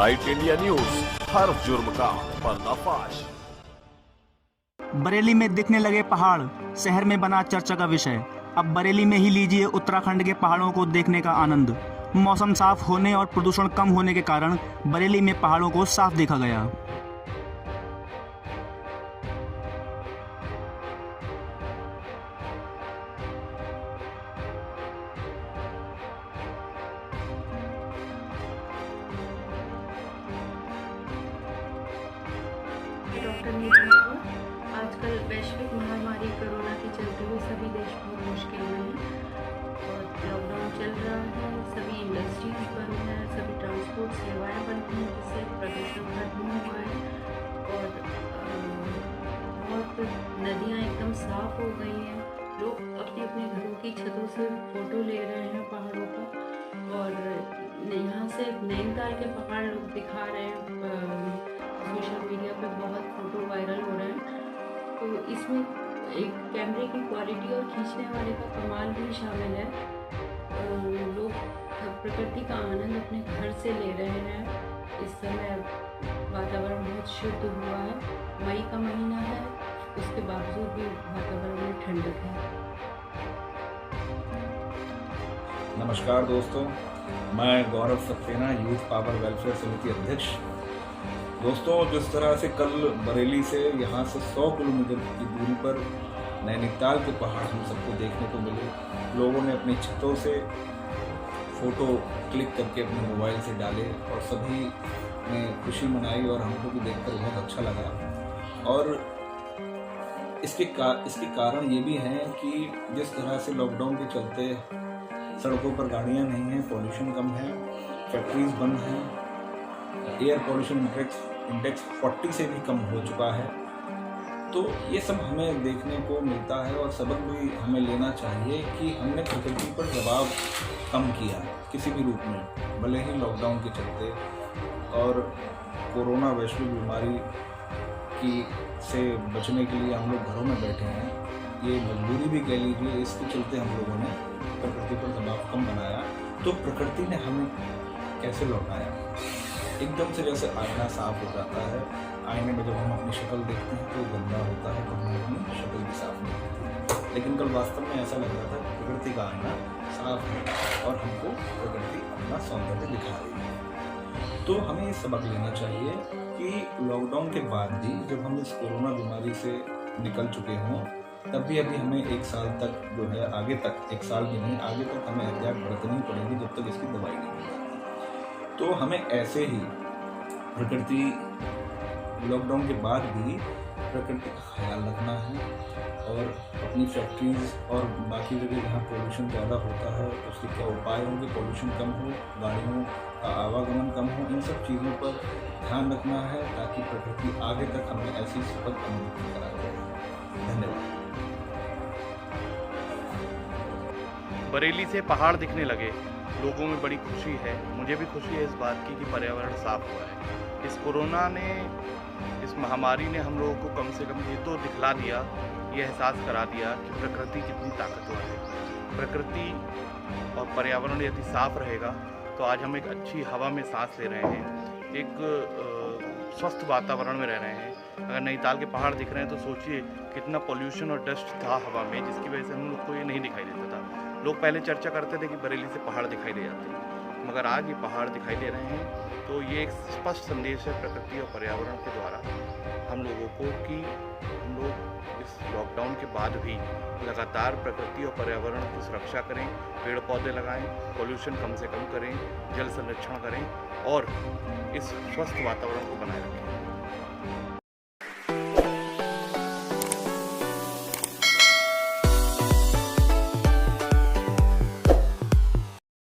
Bright India news, हर जुर्म का पर्दाफाश। बरेली में दिखने लगे पहाड़, शहर में बना चर्चा का विषय। अब बरेली में ही लीजिए उत्तराखंड के पहाड़ों को देखने का आनंद। मौसम साफ होने और प्रदूषण कम होने के कारण बरेली में पहाड़ों को साफ देखा गया। डॉक्टर नीता ठाकुर। आजकल वैश्विक महामारी कोरोना के चलते हुए सभी देश बहुत मुश्किल में हैं और लॉकडाउन चल रहा है। सभी इंडस्ट्रीज बंद हैं, सभी ट्रांसपोर्ट सेवाएं बंद हैं, जिससे प्रदूषण खत्म हुआ है और बहुत नदियाँ एकदम साफ हो गई हैं। लोग अपने अपने घरों की छतों से फ़ोटो ले रहे हैं पहाड़ों का और यहाँ से नैनीताल के पहाड़ लोग दिखा रहे हैं। सोशल मीडिया पे बहुत फ़ोटो वायरल हो रहे हैं, तो इसमें एक कैमरे की क्वालिटी और खींचने वाले का कमाल भी शामिल है। लोग प्रकृति का आनंद अपने घर से ले रहे हैं। इस समय वातावरण बहुत शुद्ध हुआ है। मई का महीना है, उसके बावजूद भी वातावरण में ठंडक है। नमस्कार दोस्तों, मैं गौरव सक्सेना, यूथ पावर वेलफेयर समिति अध्यक्ष। दोस्तों, जिस तरह से कल बरेली से यहाँ से 100 किलोमीटर की दूरी पर नैनीताल के पहाड़ हम सबको देखने को मिले। लोगों ने अपनी छतों से फ़ोटो क्लिक करके अपने मोबाइल से डाले और सभी ने खुशी मनाई और हमको भी देखकर बहुत अच्छा लगा। और इसके कारण ये भी हैं कि जिस तरह से लॉकडाउन के चलते सड़कों पर गाड़ियाँ नहीं हैं, पॉल्यूशन कम है, फैक्ट्रीज बंद हैं, एयर पॉल्यूशन इंडेक्स 40 से भी कम हो चुका है। तो ये सब हमें देखने को मिलता है और सबक भी हमें लेना चाहिए कि हमने प्रकृति पर दबाव कम किया किसी भी रूप में, भले ही लॉकडाउन के चलते और कोरोना वैश्विक बीमारी से बचने के लिए हम लोग घरों में बैठे हैं। ये मजबूरी भी कह लीजिए, इसके चलते हम लोगों ने प्रकृति पर दबाव कम बनाया। तो प्रकृति ने हमें कैसे लौटाया? एकदम से जैसे आईना साफ हो जाता है, आईने में जब हम अपनी शक्ल देखते हैं तो गंदा होता है, तो हम अपनी शक्ल भी साफ नहीं होती। लेकिन कल वास्तव में ऐसा लग रहा था कि प्रकृति का आईना साफ है और हमको प्रकृति अपना सौंदर्य दिखा रही है। तो हमें ये सबक लेना चाहिए कि लॉकडाउन के बाद भी जब हम इस कोरोना बीमारी से निकल चुके हों, तब भी अभी हमें 1 साल तक जो है, आगे तक 1 साल भी नहीं, आगे तक हमें एहतियात बरतनी पड़ेगी जब तक इसकी दवाई नहीं मिलेगी। तो हमें ऐसे ही प्रकृति लॉकडाउन के बाद भी प्रकृति का ख्याल रखना है और अपनी फैक्ट्रीज और बाकी जगह जहाँ पोल्यूशन ज़्यादा होता है उसके क्या उपाय होंगे, पोल्यूशन कम हो, गाड़ियों का आवागमन कम हो, इन सब चीज़ों पर ध्यान रखना है ताकि प्रकृति आगे तक हमें ऐसी सुखद अनुभूति कराए। धन्यवाद। बरेली से पहाड़ दिखने लगे, लोगों में बड़ी खुशी है। मुझे भी खुशी है इस बात की कि पर्यावरण साफ हुआ है। इस कोरोना ने, इस महामारी ने हम लोगों को कम से कम ये तो दिखला दिया, ये एहसास करा दिया कि प्रकृति कितनी ताकतवर है। प्रकृति और पर्यावरण यदि साफ रहेगा तो आज हम एक अच्छी हवा में सांस ले रहे हैं, एक स्वस्थ वातावरण में रह रहे हैं। अगर नैनीताल के पहाड़ दिख रहे हैं तो सोचिए कितना पोल्यूशन और डस्ट था हवा में, जिसकी वजह से हम लोग को ये नहीं दिखाई देता था। लोग पहले चर्चा करते थे कि बरेली से पहाड़ दिखाई दे जाते हैं, मगर आज ये पहाड़ दिखाई दे रहे हैं। तो ये एक स्पष्ट संदेश है प्रकृति और पर्यावरण के द्वारा हम लोगों को कि हम लोग इस लॉकडाउन के बाद भी लगातार प्रकृति और पर्यावरण की सुरक्षा करें, पेड़ पौधे लगाएं, पॉल्यूशन कम से कम करें, जल संरक्षण करें और इस स्वस्थ वातावरण को बनाए रखें।